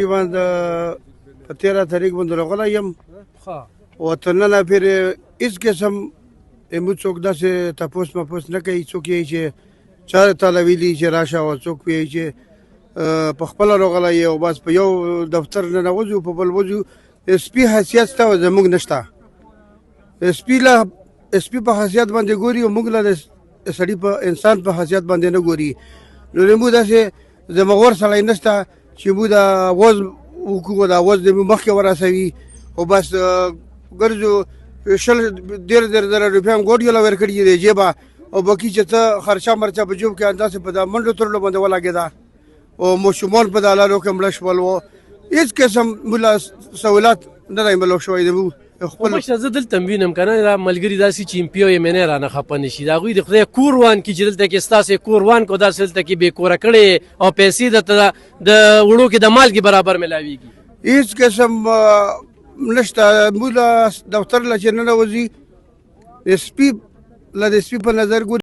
تقریبا په 13 تاریخ باندې راغلی یم او تر ننه پورې هېڅ قسم زموږ څوک داسې تپوس مپوس نه کوي. څوک یې چې چا تاله ویلي چې راشه او څوک یې چې په خپله راغلی او بس په یو دفتر ننوځو په بل وځو. سپي حیثیت شته او زموږ نشته. سپي په حیثیت باندې ګوري او موږ له سړي په انسان په حیثیت باندې نه ګوري. نو زموږ داسې زمغور سړی نشته چې موږ د اواز وکړو، د اواز د مخکې ورسوي او بس ګرځو. 1.5 روپۍ هم ګوډ یوله ورکړي دی جیبه او باقي چې ته خرچه مرچه په جوب کې انداسې په دا منډو تړلو باندې ولګېده او ماشومان په دالانو کې مړه شول. و هېڅ قسم موږ له سهولت نه دی ملو شوی دی. مشره زه دلته وینم که نه دا ملګري داسې چې ایم پي او ایم ان ای رانه خفه نه شي، د هغوی د خدای کور وان کړي چې دلته کې ستاسې کور وان کړو، داسې دلته کې بې کوره کړې او پیسې درته د وړو کې د مالګې برابر میلاویږي. هېڅ قسم نشته. موږ له دفتر له چې ننوځي د سپي په نظر ګوري.